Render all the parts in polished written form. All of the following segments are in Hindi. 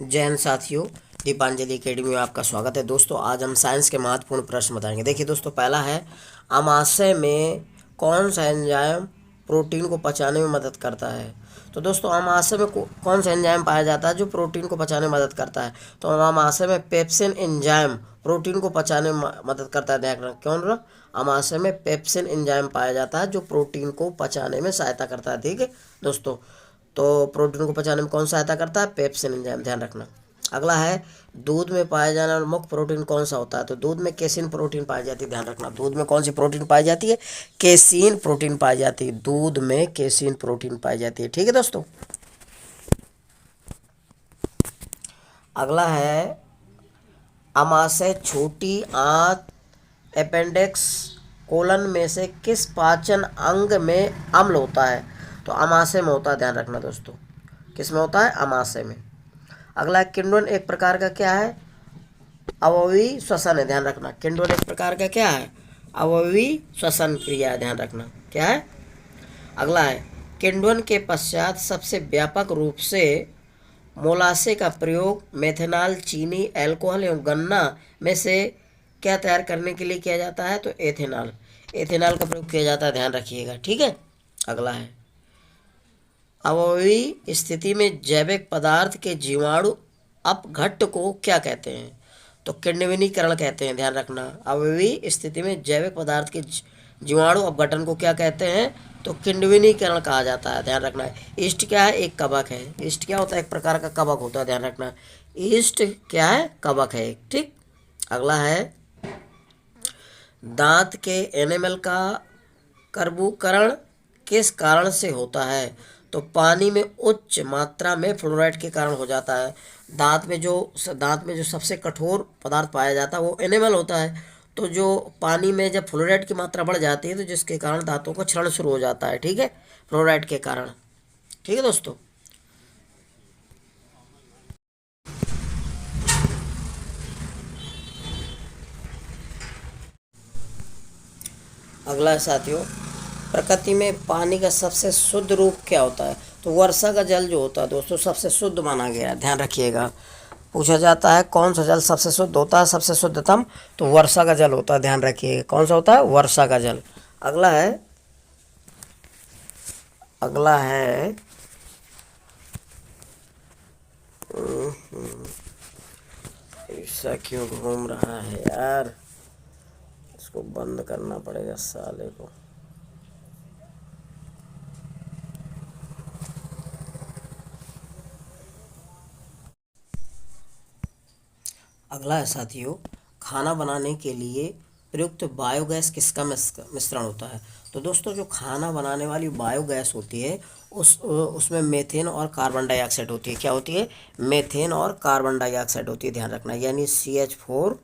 जैन साथियों, दीपांजलि एकेडमी में आपका स्वागत है। दोस्तों, आज हम साइंस के महत्वपूर्ण प्रश्न बताएंगे। देखिए दोस्तों, पहला है अमाशय में कौन सा एंजाइम प्रोटीन को पचाने में मदद करता है। तो दोस्तों, अमाशय में कौन सा एंजाइम पाया जाता है जो प्रोटीन को पचाने में मदद करता है। तो अमाशय में पेप्सिन एंजाइम प्रोटीन को पचाने में मदद करता है। ध्यान रखना, क्यों रहा, अमाशय में पेप्सिन एंजाइम पाया जाता है जो प्रोटीन को पचाने में सहायता करता है। ठीक है दोस्तों, तो प्रोटीन को पचाने में कौन सहायता करता है, पेप्सिन एंजाइम। ध्यान रखना। अगला है दूध में पाया जाने वाला मुख्य प्रोटीन कौन सा होता है। तो दूध में केसिन प्रोटीन पाई जाती है। ध्यान रखना, दूध में कौन सी प्रोटीन पाई जाती है, केसिन प्रोटीन पाई जाती है। दूध में केसिन प्रोटीन पाई जाती है। ठीक है दोस्तों। अगला है अमाशय छोटी आंत अपेंडिक्स कोलन में से किस पाचन अंग में अम्ल होता है। तो अमाशय में होता है। ध्यान रखना दोस्तों, किस में होता है, अमाशय में। अगला किण्वन एक प्रकार का क्या है, अवयवी श्वसन है। ध्यान रखना, किण्वन एक प्रकार का क्या है, अवयवी श्वसन क्रिया है। ध्यान रखना, क्या है। अगला है किण्वन के पश्चात सबसे व्यापक रूप से मोलासे का प्रयोग मेथेनॉल, चीनी, अल्कोहल एवं गन्ना में से क्या तैयार करने के लिए किया जाता है। तो एथेनॉल, एथेनॉल का प्रयोग किया जाता है। ध्यान रखिएगा। ठीक है। अगला है अवयवी स्थिति में जैविक पदार्थ के जीवाणु अपघट्ट को क्या कहते हैं। तो किण्वनीकरण कहते हैं। ध्यान रखना, अवयवी स्थिति में जैविक पदार्थ के जीवाणु अपघटन को क्या कहते हैं, तो किण्वनीकरण कहा जाता है। ध्यान रखना। ईस्ट क्या है, एक कवक है। ईस्ट क्या होता है, एक प्रकार का कवक होता है। ध्यान रखना, ईस्ट क्या है, कवक है। ठीक। अगला है दांत के एनेमल का कर्बूकरण किस कारण से होता है। तो पानी में उच्च मात्रा में फ्लोराइड के कारण हो जाता है। दांत में जो सबसे कठोर पदार्थ पाया जाता है वो एनेमल होता है। तो जो पानी में जब फ्लोराइड की मात्रा बढ़ जाती है तो जिसके कारण दांतों का क्षरण शुरू हो जाता है। ठीक है, फ्लोराइड के कारण। ठीक है दोस्तों। अगला साथियों, प्रकृति में पानी का सबसे शुद्ध रूप क्या होता है। तो वर्षा का जल जो होता है दोस्तों सबसे शुद्ध माना गया है। ध्यान रखिएगा, पूछा जाता है कौन सा जल सबसे शुद्ध होता है, सबसे शुद्धतम, तो वर्षा का जल होता है। ध्यान रखिएगा, कौन सा होता है, वर्षा का जल। अगला है ऐसा क्यों घूम रहा है यार, इसको बंद करना पड़ेगा साले को। अगला है साथियों, खाना बनाने के लिए प्रयुक्त बायोगैस किसका मिश्रण होता है। तो दोस्तों, जो खाना बनाने वाली बायोगैस होती है उसमें मेथेन और कार्बन डाइऑक्साइड होती है। क्या होती है, मेथेन और कार्बन डाइऑक्साइड होती है। ध्यान रखना, यानी CH4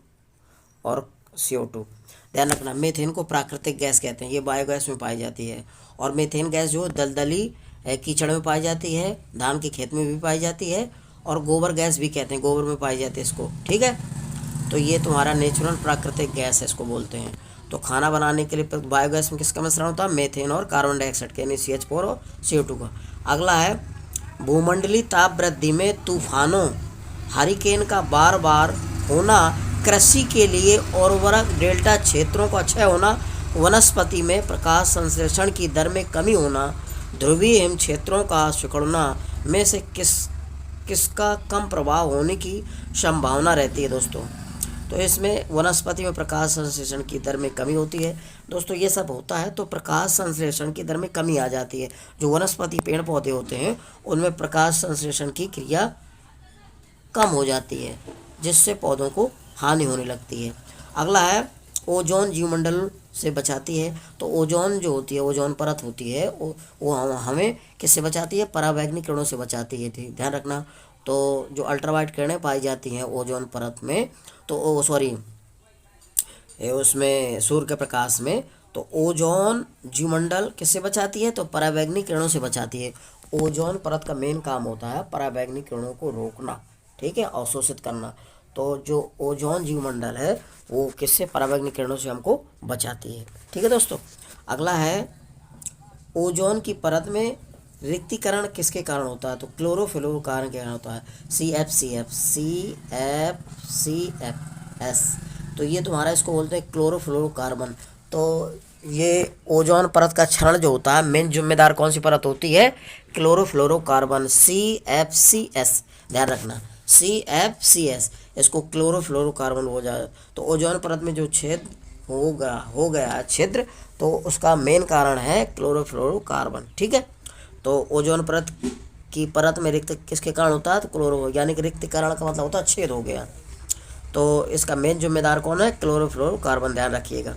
और CO2। ध्यान रखना, मेथेन को प्राकृतिक गैस कहते हैं। ये बायोगैस में पाई जाती है। और मेथेन गैस जो दलदली कीचड़ में पाई जाती है, धान के खेत में भी पाई जाती है, और गोबर गैस भी कहते हैं, गोबर में पाई जाती है इसको। ठीक है, तो ये तुम्हारा नेचुरल प्राकृतिक गैस है, इसको बोलते हैं। तो खाना बनाने के लिए बायोगैस में किसका मिश्रण होता है, मेथेन और कार्बन डाइऑक्साइड के, यानी CH4 और CO2 का। अगला है भूमंडलीय ताप वृद्धि में तूफानों, हरिकेन का बार बार होना, कृषि के लिए उर्वरक डेल्टा क्षेत्रों का क्षय होना, वनस्पति में प्रकाश संश्लेषण की दर में कमी होना, ध्रुवीय हिम क्षेत्रों का सिकुड़ना में से किसका कम प्रभाव होने की संभावना रहती है दोस्तों। तो इसमें वनस्पति में प्रकाश संश्लेषण की दर में कमी होती है दोस्तों। ये सब होता है तो प्रकाश संश्लेषण की दर में कमी आ जाती है। जो वनस्पति पेड़ पौधे होते हैं उनमें प्रकाश संश्लेषण की क्रिया कम हो जाती है, जिससे पौधों को हानि होने लगती है। अगला है ओजोन जीवमंडल से बचाती है। तो ओजोन जो होती है, ओजोन परत होती है, वो हमें किससे बचाती है, पराबैंगनी किरणों से बचाती है। ध्यान रखना, तो जो अल्ट्रावायलेट किरणें पाई जाती हैं ओजोन परत में, तो सॉरी उसमें सूर्य के प्रकाश में, तो ओजोन जीवमंडल किससे बचाती है, तो पराबैंगनी किरणों से बचाती है। ओजोन परत का मेन काम होता है पराबैंगनी किरणों को रोकना, ठीक है, अवशोषित करना। तो जो ओजोन जीवमंडल है वो किससे, पराबैंगनी किरणों से हमको बचाती है। ठीक है दोस्तों। अगला है ओजोन की परत में रिक्तीकरण किसके कारण होता है? तो क्लोरोफ्लोरोकार्बन के कारण होता है। CFCF तो ये तुम्हारा इसको बोलते हैं क्लोरोफ्लोरोकार्बन। तो ये ओजोन परत का क्षरण जो होता है, मेन जिम्मेदार कौन सी परत होती है? क्लोरोफ्लोरोकार्बन, CFCS, ध्यान रखना CFCS, इसको क्लोरोफ्लोरोकार्बन हो जाए। तो ओजोन परत में जो छेद हो गया छिद्र, तो उसका मेन कारण है क्लोरोफ्लोरोकार्बन। ठीक है, तो ओजोन परत की परत में रिक्त किसके कारण होता है? तो क्लोरो, यानी कि रिक्तीकरण का मतलब होता है छेद हो गया। तो इसका मेन जिम्मेदार कौन है? क्लोरोफ्लोरोकार्बन, ध्यान रखिएगा।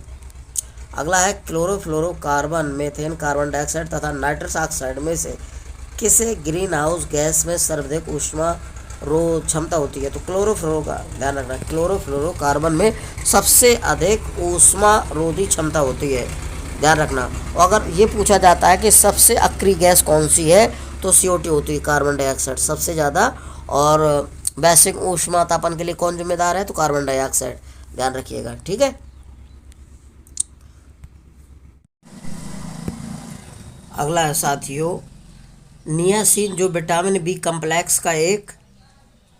अगला है क्लोरोफ्लोरोकार्बन मीथेन, कार्बन डाइऑक्साइड तथा नाइट्रस ऑक्साइड में से किसे ग्रीन हाउस गैस में सर्वाधिक ऊष्मा रोध क्षमता होती है? तो क्लोरोफ्लोरो का ध्यान रखना, क्लोरोफ्लोरोकार्बन में सबसे अधिक ऊष्मा रोधी क्षमता होती है, ध्यान रखना। और अगर ये पूछा जाता है कि सबसे अक्रिय गैस कौन सी है, तो CO2 होती है, कार्बन डाइऑक्साइड सबसे ज़्यादा। और वैश्विक ऊष्मा तापन के लिए कौन जिम्मेदार है? तो कार्बन डाइऑक्साइड, ध्यान रखिएगा। ठीक है, अगला है साथियों नियासिन, जो विटामिन बी कम्प्लेक्स का एक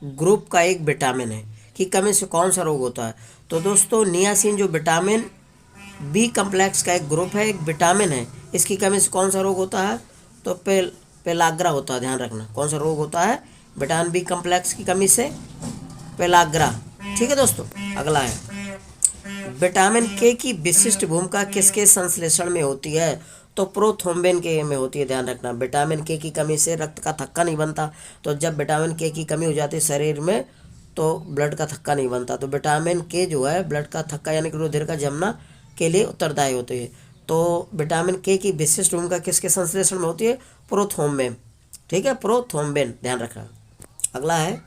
ग्रुप का एक विटामिन है, की कमी से कौन सा रोग होता है? तो दोस्तों नियासिन जो विटामिन बी कम्प्लेक्स का एक ग्रुप है, एक विटामिन है, इसकी कमी से कौन सा रोग होता है? तो पेलाग्रा होता है, ध्यान रखना। कौन सा रोग होता है? विटामिन बी कम्प्लेक्स की कमी से पेलाग्रा। ठीक है दोस्तों, अगला है विटामिन के की विशिष्ट भूमिका किसके संश्लेषण में होती है? तो प्रोथ्रोम्बिन के में होती है, ध्यान रखना। विटामिन के की कमी से रक्त का थक्का नहीं बनता, तो जब विटामिन के की कमी हो जाती है शरीर में, तो ब्लड का थक्का नहीं बनता। तो विटामिन के जो है ब्लड का थक्का यानी कि रुधिर का जमना के लिए उत्तरदायी होते हैं। तो विटामिन के की विशिष्ट भूमिका किसके संश्लेषण में होती है? प्रोथ्रोम्बिन। ठीक है, प्रोथ्रोम्बिन, ध्यान रखना। अगला है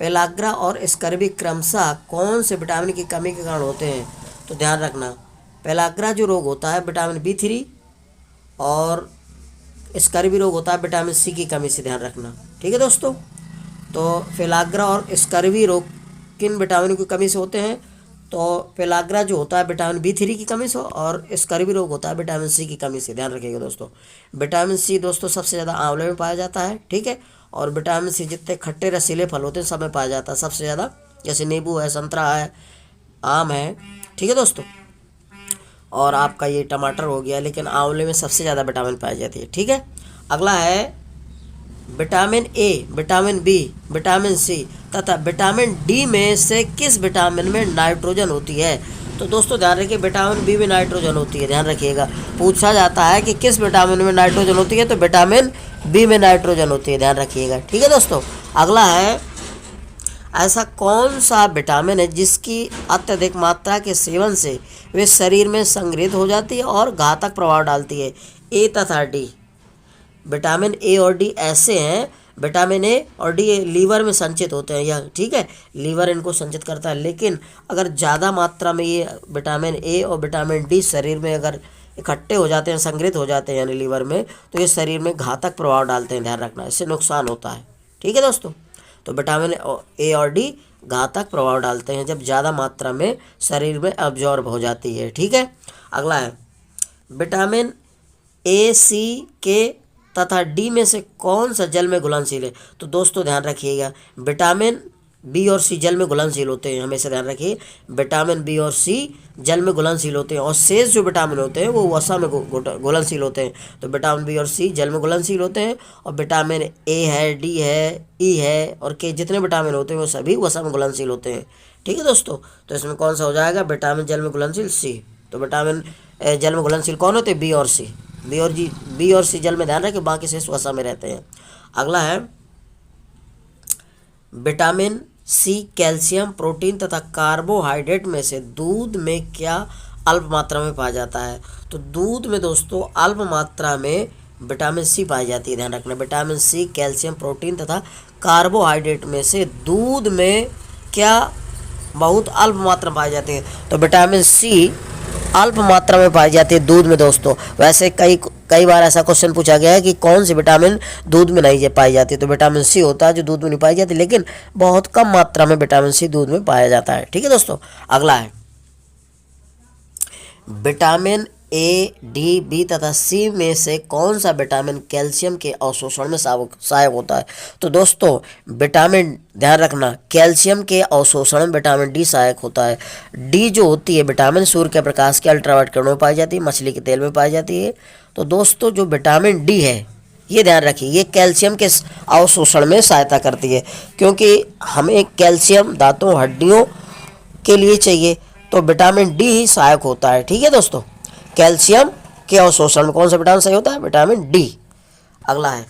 पेलाग्रा और स्कर्वी क्रमशः कौन से विटामिन की कमी के कारण होते हैं? तो ध्यान रखना, पेलाग्रा जो रोग होता है विटामिन B3, और स्कर्वी रोग होता है विटामिन C की कमी से, ध्यान रखना। ठीक है दोस्तों, तो पेलाग्रा और स्कर्वी रोग किन विटामिन की कमी से होते हैं? तो पेलाग्रा जो होता है विटामिन B3 की कमी से, और स्कर्वी रोग होता है विटामिन C की कमी से, ध्यान रखिएगा दोस्तों। विटामिन C दोस्तों सबसे ज़्यादा आंवले में पाया जाता है। ठीक है, और विटामिन C जितने खट्टे रसीले फल होते हैं सब में पाया जाता है सबसे ज़्यादा, जैसे नींबू है, संतरा है, आम है। ठीक है दोस्तों, और आपका ये टमाटर हो गया, लेकिन आंवले में सबसे ज़्यादा विटामिन पाई जाती है। ठीक है, अगला है vitamin A, vitamin B, vitamin C तथा विटामिन डी में से किस विटामिन में नाइट्रोजन होती है? तो दोस्तों ध्यान रखिए, विटामिन बी में नाइट्रोजन होती है, ध्यान रखिएगा। पूछा जाता है कि किस विटामिन में नाइट्रोजन होती है, तो विटामिन बी में नाइट्रोजन होती है, ध्यान रखिएगा। ठीक है दोस्तों, अगला है ऐसा कौन सा विटामिन है जिसकी अत्यधिक मात्रा के सेवन से वे शरीर में संग्रहित हो जाती है और घातक प्रभाव डालती है? ए तथा डी। विटामिन ए और डी ऐसे हैं, विटामिन ए और डी लीवर में संचित होते हैं, यह ठीक है, लीवर इनको संचित करता है। लेकिन अगर ज़्यादा मात्रा में ये विटामिन ए और विटामिन डी शरीर में अगर इकट्ठे हो जाते हैं, संग्रहित हो जाते हैं यानी लीवर में, तो ये शरीर में घातक प्रभाव डालते हैं, ध्यान रखना, इससे नुकसान होता है। ठीक है दोस्तों, तो विटामिन ए और डी घातक प्रभाव डालते हैं जब ज़्यादा मात्रा में शरीर में अब्जॉर्ब हो जाती है। ठीक है, अगला है विटामिन ए, सी, के तथा डी में से कौन सा जल में घुलनशील है? तो दोस्तों ध्यान रखिएगा, विटामिन बी और सी जल में घुलनशील होते हैं, हमेशा ध्यान रखिए। विटामिन बी और सी जल में घुलनशील होते हैं, और शेष जो विटामिन होते हैं वो वसा में घुलनशील होते हैं। तो विटामिन बी और सी जल में घुलनशील होते हैं, और विटामिन ए है, डी है, ई है और के जितने विटामिन होते हैं वो सभी वसा में घुलनशील होते हैं। ठीक है दोस्तों, तो इसमें कौन सा हो जाएगा? विटामिन जल में घुलनशील सी। तो विटामिन जल में घुलनशील कौन होते हैं? बी और सी। बी और सी जल में, ध्यान रखें, बाकी शेष वसा में रहते हैं। अगला है विटामिन सी कैल्शियम, प्रोटीन तथा कार्बोहाइड्रेट में से दूध में क्या अल्प मात्रा में पाया जाता है? तो दूध में दोस्तों अल्प मात्रा में विटामिन सी पाई जाती है, ध्यान रखना। विटामिन सी, कैल्शियम, प्रोटीन तथा कार्बोहाइड्रेट में से दूध में क्या बहुत अल्प मात्रा में पाई जाती है? तो विटामिन सी अल्प मात्रा में पाई जाती है दूध में दोस्तों। वैसे कई बार ऐसा क्वेश्चन पूछा गया है कि कौन सी विटामिन दूध में नहीं पाई जाती, तो विटामिन सी होता है जो दूध में नहीं पाई जाती, लेकिन बहुत कम मात्रा में विटामिन सी दूध में पाया जाता है। ठीक है दोस्तों, अगला है विटामिन ए, डी, बी तथा सी में से कौन सा विटामिन कैल्शियम के अवशोषण में सहायक होता है? तो दोस्तों विटामिन, ध्यान रखना, कैल्शियम के अवशोषण में विटामिन डी सहायक होता है। डी जो होती है विटामिन सूर्य के प्रकाश के अल्ट्रावायलेट किरणों में पाई जाती है, मछली के तेल में पाई जाती है। तो दोस्तों जो विटामिन डी है, ये ध्यान रखिए, ये कैल्शियम के अवशोषण में सहायता करती है, क्योंकि हमें कैल्शियम दांतों हड्डियों के लिए चाहिए, तो विटामिन डी ही सहायक होता है। ठीक है दोस्तों, कैल्शियम के अवशोषण में कौन सा विटामिन सही होता है? Vitamin D. अगला है,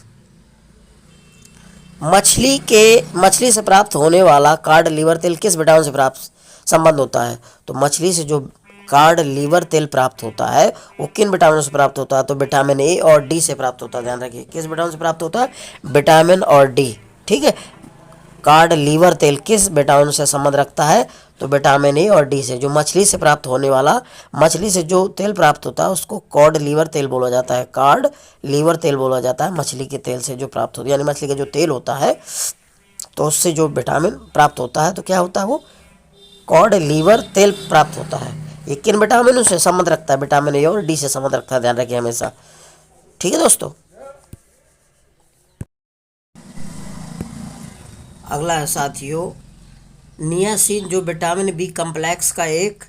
मछली से प्राप्त होने वाला कार्ड लीवर तेल किस विटामिन से प्राप्त संबंध होता है? तो मछली से जो कार्ड लीवर तेल प्राप्त होता है वो किन विटामिनों से प्राप्त होता है? तो विटामिन ए और डी से प्राप्त होता है। ध्यान रखिए, किस विटामिन से प्राप्त होता है? विटामिन और डी। ठीक है, कार्ड लीवर तेल किस विटामिन से संबंध रखता है? तो विटामिन ए और डी से। जो मछली से प्राप्त होने वाला, मछली से जो तेल प्राप्त होता है उसको कॉड लीवर तेल बोला जाता है। कार्ड लीवर तेल बोला जाता है मछली के तेल से जो प्राप्त होता है, यानी मछली का जो तेल होता है तो उससे जो विटामिन प्राप्त होता है तो क्या होता है? वो कॉड लीवर तेल प्राप्त होता है। ये किन विटामिनों से संबंध रखता है? विटामिन ए और डी से संबंध रखता है, ध्यान रखिए हमेशा। ठीक है दोस्तों, अगला है साथियों, नियासिन जो विटामिन बी कम्प्लेक्स का एक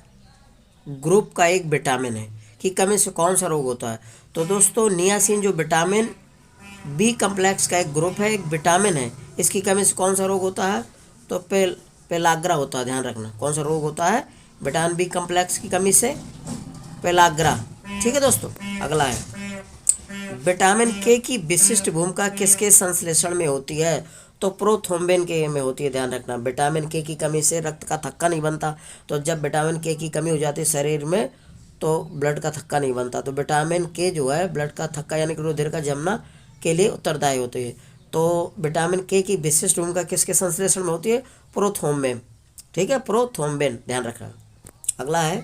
ग्रुप का एक विटामिन है, की कमी से कौन सा रोग होता है? तो दोस्तों नियासिन जो विटामिन बी कम्प्लेक्स का एक ग्रुप है, एक विटामिन है, इसकी कमी से कौन सा रोग होता है? तो पेलाग्रा होता है। ध्यान रखना, कौन सा रोग होता है? विटामिन बी कम्प्लेक्स की कमी से पेलाग्रा। ठीक है दोस्तों, अगला है, विटामिन के की विशिष्ट भूमिका किसके संश्लेषण में होती है? तो प्रोथ्रोम्बिन के में होती है। ध्यान रखना, विटामिन के की कमी से रक्त का थक्का नहीं बनता, तो जब विटामिन के की कमी हो जाती है शरीर में तो ब्लड का थक्का नहीं बनता। तो विटामिन के जो है ब्लड का थक्का यानी कि रुधिर का जमना के लिए उत्तरदायी होती है। तो विटामिन के की विशिष्ट भूमिका किसके संश्लेषण में होती है? प्रोथ्रोम्बिन। ठीक है, प्रोथ्रोम्बिन, ध्यान रखना। अगला है,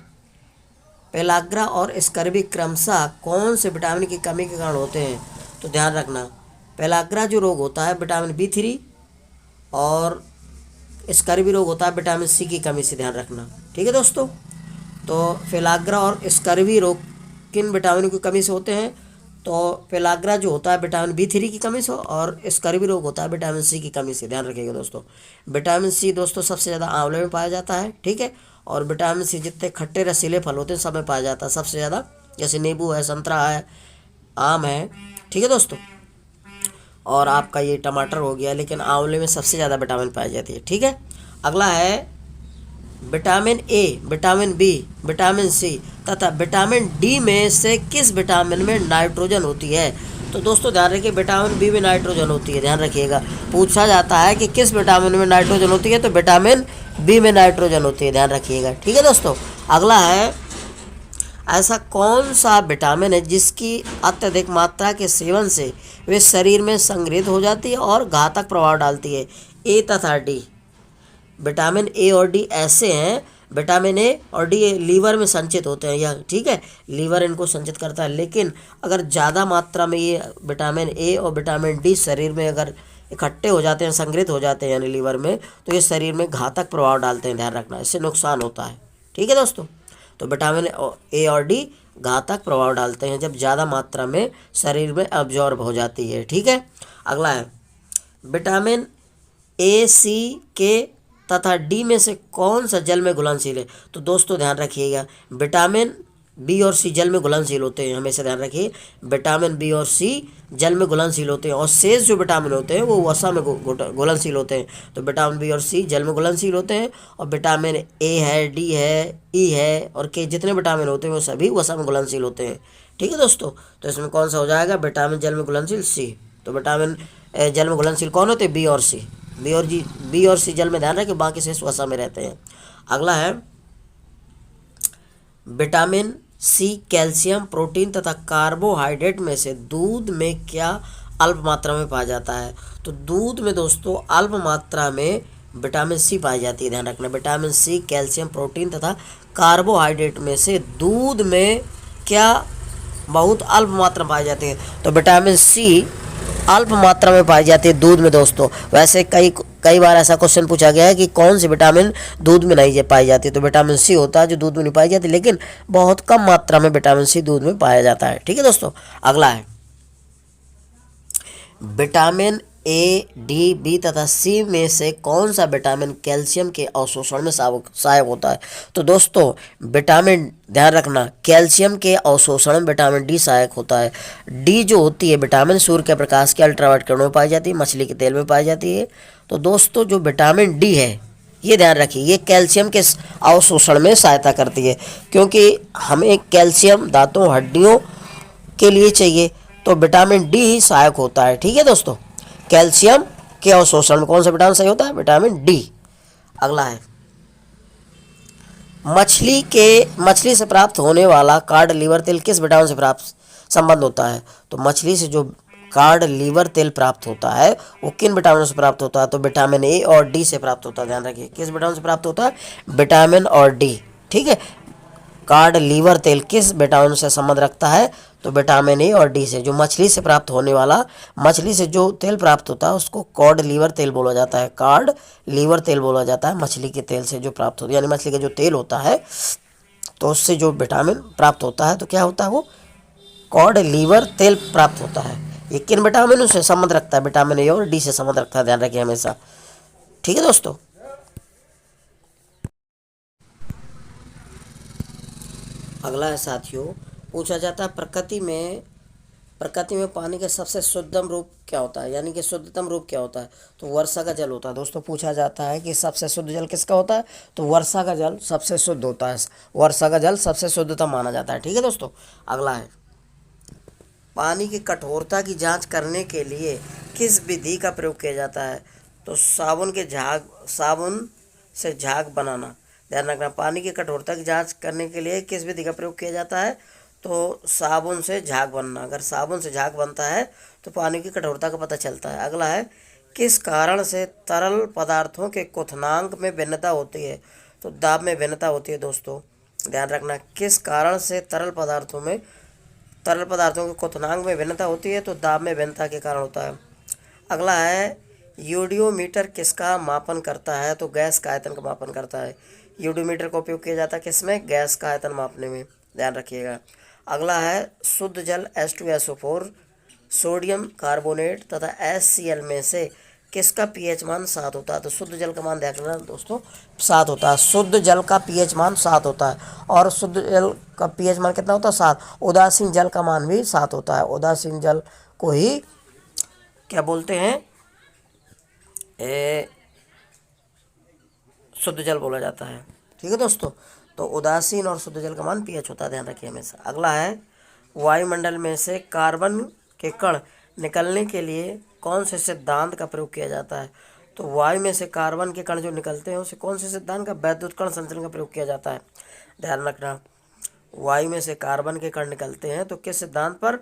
पेलाग्रा और स्कर्वी क्रमशः कौन से विटामिन की कमी के कारण होते हैं? तो ध्यान रखना, पेलाग्रा जो रोग होता है विटामिन बी3 और स्कर्वी रोग होता है विटामिन सी की कमी से। ध्यान रखना, ठीक है दोस्तों। तो पेलाग्रा और स्कर्वी रोग किन विटामिन की कमी से होते हैं? तो पेलाग्रा जो होता है विटामिन बी3 की कमी से और स्कर्वी रोग होता है विटामिन सी की कमी से। ध्यान रखिएगा दोस्तों, विटामिन सी दोस्तों सबसे ज़्यादा आंवले में पाया जाता है। ठीक है, और विटामिन सी जितने खट्टे रसीले फल होते हैं सब में पाया जाता है सबसे ज़्यादा, जैसे नींबू है, संतरा है, आम है। ठीक है दोस्तों, और आपका ये टमाटर हो गया, लेकिन आंवले में सबसे ज़्यादा विटामिन पाई जाती है। ठीक है, अगला है, vitamin A, vitamin B, vitamin C तथा विटामिन डी में से किस विटामिन में नाइट्रोजन होती है? तो दोस्तों ध्यान रखिए, विटामिन बी में नाइट्रोजन होती है। ध्यान रखिएगा, पूछा जाता है कि किस विटामिन में नाइट्रोजन होती है, तो विटामिन बी में नाइट्रोजन होती है। ध्यान रखिएगा, ठीक है दोस्तों। अगला है, ऐसा कौन सा विटामिन है जिसकी अत्यधिक मात्रा के सेवन से वे शरीर में संग्रहित हो जाती है और घातक प्रभाव डालती है? ए तथा डी। विटामिन ए और डी ऐसे हैं, विटामिन ए और डी लीवर में संचित होते हैं, यह ठीक है, लीवर इनको संचित करता है। लेकिन अगर ज़्यादा मात्रा में ये विटामिन ए और विटामिन डी शरीर में अगर इकट्ठे हो जाते हैं, संग्रहित हो जाते हैं यानी लीवर में, तो ये शरीर में घातक प्रभाव डालते हैं। ध्यान रखना, इससे नुकसान होता है। ठीक है दोस्तों, तो विटामिन ए और डी घातक प्रभाव डालते हैं जब ज़्यादा मात्रा में शरीर में अब्जॉर्ब हो जाती है। ठीक है, अगला है, विटामिन ए, सी, के तथा डी में से कौन सा जल में घुलनशील है? तो दोस्तों ध्यान रखिएगा, विटामिन बी और सी जल में घुलनशील होते हैं, हमेशा ध्यान रखिए, विटामिन बी और सी जल में घुलनशील होते हैं, और शेष जो विटामिन होते हैं वो वसा में घुलनशील होते हैं। तो विटामिन बी और सी जल में घुलनशील होते हैं, और विटामिन ए है, डी है, ई है और के जितने विटामिन होते हैं वो सभी वसा में घुलनशील होते हैं। ठीक है दोस्तों, तो इसमें कौन सा हो जाएगा? विटामिन जल में घुलनशील सी। तो विटामिन जल में घुलनशील कौन होते हैं? बी और सी। बी और सी जल में, ध्यान रखें, बाकी शेष वसा में रहते हैं। अगला है, विटामिन सी कैल्शियम, प्रोटीन तथा कार्बोहाइड्रेट में से दूध में क्या अल्प मात्रा में पाया जाता है? तो दूध में दोस्तों अल्प मात्रा में विटामिन सी पाई जाती है। ध्यान रखना, विटामिन सी, कैल्शियम, प्रोटीन तथा कार्बोहाइड्रेट में से दूध में क्या बहुत अल्प मात्रा में पाई जाती है? तो विटामिन सी अल्प मात्रा में पाई जाती है दूध में दोस्तों। वैसे कई कई बार ऐसा क्वेश्चन पूछा गया है कि कौन सी विटामिन दूध में नहीं पाई जाती, तो विटामिन सी होता है जो दूध में नहीं पाई जाती, लेकिन बहुत कम मात्रा में विटामिन सी दूध में पाया जाता है। ठीक है दोस्तों, अगला है विटामिन ए, डी, बी तथा सी में से कौन सा विटामिन कैल्शियम के अवशोषण में सहायक होता है। तो दोस्तों विटामिन, ध्यान रखना, कैल्शियम के अवशोषण में विटामिन डी सहायक होता है। डी जो होती है विटामिन सूर्य के प्रकाश के अल्ट्रावायलेट किरणों में पाई जाती है, मछली के तेल में पाई जाती है। तो दोस्तों जो विटामिन डी है, ये ध्यान रखिए, ये कैल्शियम के अवशोषण में सहायता करती है, क्योंकि हमें कैल्शियम दांतों हड्डियों के लिए चाहिए, तो विटामिन डी सहायक होता है। ठीक है दोस्तों, कैल्शियम के अवशोषण में कौन सा विटामिन सही होता है, विटामिन डी। अगला है मछली से प्राप्त होने वाला कार्ड लीवर तेल किस विटामिन से प्राप्त संबंध होता है। तो मछली से जो कार्ड लीवर तेल प्राप्त होता है वो किन विटामिन से प्राप्त होता है, तो विटामिन ए और डी से प्राप्त होता है। ध्यान रखिए, किस विटामिन से प्राप्त होता है, विटामिन और डी। ठीक है, कार्ड लीवर तेल किस विटामिन से संबंध रखता है, तो विटामिन ए और डी से। जो मछली से प्राप्त होने वाला, मछली से जो तेल प्राप्त होता है उसको कॉड लीवर तेल बोला जाता है, कार्ड लीवर तेल बोला जाता है। मछली के तेल से जो प्राप्त होता है, यानी मछली का जो तेल होता है, तो उससे जो विटामिन प्राप्त होता है तो क्या होता है, वो कॉड लीवर तेल प्राप्त होता है। ये किन विटामिन से संबंध रखता है, विटामिन ए और डी से संबंध रखता है, ध्यान रखिए हमेशा। ठीक है दोस्तों, अगला है साथियों, पूछा जाता है प्रकृति में पानी का सबसे शुद्धतम रूप क्या होता है, यानी कि शुद्धतम रूप क्या होता है। तो वर्षा का जल होता है। दोस्तों पूछा जाता है कि सबसे शुद्ध जल किसका होता है, तो वर्षा का जल सबसे शुद्ध होता है, वर्षा का जल सबसे शुद्धतम माना जाता है। ठीक है दोस्तों, अगला है पानी की कठोरता की जांच करने के लिए किस विधि का प्रयोग किया जाता है। तो साबुन से झाग बनाना। ध्यान रखना, पानी की कठोरता की जांच करने के लिए किस विधि का प्रयोग किया जाता है, तो साबुन से झाग बनना। अगर साबुन से झाग बनता है तो पानी की कठोरता का पता चलता है। अगला है किस कारण से तरल पदार्थों के क्वथनांक में भिन्नता होती है। तो दाब में भिन्नता होती है। दोस्तों ध्यान रखना, किस कारण से तरल पदार्थों के क्वथनांक में भिन्नता होती है, तो दाब में भिन्नता के कारण होता है। अगला है यूडियोमीटर किसका मापन करता है, तो गैस का आयतन का मापन करता है। यूडियोमीटर का उपयोग किया जाता है किसमें, गैस का आयतन मापने में, ध्यान रखिएगा। अगला है शुद्ध जल H2SO4, सोडियम कार्बोनेट तथा HCl में से किसका pH मान 7 होता है। तो शुद्ध जल का मान ध्यान रखना दोस्तों, 7 होता है। शुद्ध जल का pH मान 7 होता है, और शुद्ध जल का pH मान कितना होता है, 7। उदासीन जल का मान भी 7 होता है। उदासीन जल को ही क्या बोलते हैं, शुद्ध जल बोला जाता है। ठीक है दोस्तों, तो उदासीन और शुद्ध जल का मान pH होता है, ध्यान रखिए हमेशा। अगला है वायुमंडल में से कार्बन के कण निकलने के लिए कौन से सिद्धांत का प्रयोग किया जाता है। तो वायु में से कार्बन के कण जो निकलते हैं उसे कौन से सिद्धांत का, वैद्युत कण संचलन का प्रयोग किया जाता है। ध्यान रखना, वायु में से कार्बन के कण निकलते हैं तो किस सिद्धांत पर,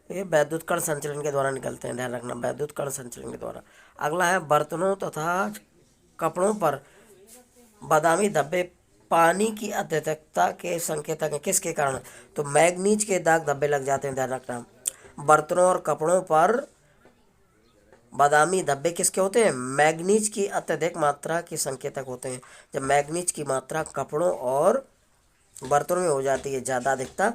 ये वैद्युत कण संचलन के द्वारा निकलते हैं। ध्यान रखना, वैद्युत कण संचलन के द्वारा। अगला है बर्तनों तथा कपड़ों पर बादामी धब्बे पानी की अत्यधिकता के संकेतक हैं, किसके कारण, तो मैग्नीज के दाग धब्बे लग जाते हैं। ध्यान रखना, बर्तनों और कपड़ों पर बादामी धब्बे किसके होते हैं, मैग्नीज की अत्यधिक मात्रा के संकेतक होते हैं। जब मैग्नीज की मात्रा कपड़ों और बर्तनों में हो जाती है ज़्यादा अधिकता,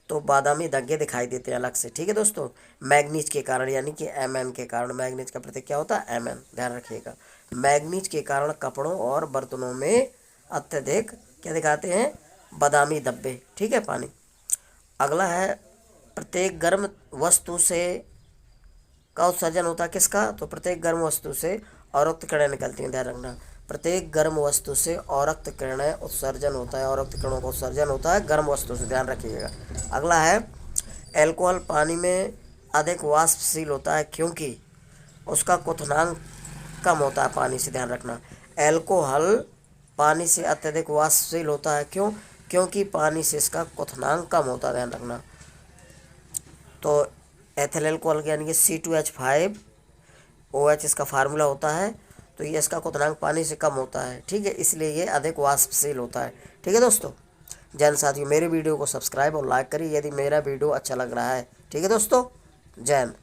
तो बादामी धब्बे दिखाई देते हैं अलग से। ठीक है दोस्तों, मैग्नीज के कारण, यानी कि Mn के कारण। मैग्नीज का प्रतीक क्या होता है, Mn, ध्यान रखिएगा। मैग्नीज के कारण कपड़ों और बर्तनों में अत्यधिक क्या दिखाते हैं, बादामी धब्बे। ठीक है, पानी। अगला है प्रत्येक गर्म वस्तु से का उत्सर्जन होता है किसका, तो प्रत्येक गर्म वस्तु से अवरक्त किरणें निकलती हैं। ध्यान रखना, प्रत्येक गर्म वस्तु से अवरक्त किरणें उत्सर्जन होता है, अवरक्त किरणों का उत्सर्जन होता है गर्म वस्तु से, ध्यान रखिएगा। अगला है एल्कोहल पानी में अधिक वाष्पशील होता है क्योंकि उसका क्वथनांक कम होता है पानी से। ध्यान रखना, एल्कोहल पानी से अत्यधिक वाष्पशील होता है, क्यों, क्योंकि पानी से इसका क्वथनांक कम होता है। ध्यान रखना, तो एथिल एल्कोहल यानी कि C2H5OH इसका फार्मूला होता है, तो ये इसका क्वथनांक पानी से कम होता है। ठीक है, इसलिए ये अधिक वाष्पशील होता है। ठीक है दोस्तों, जैन साथियों मेरे वीडियो को सब्सक्राइब और लाइक करिए यदि मेरा वीडियो अच्छा लग रहा है। ठीक है दोस्तों, जैन।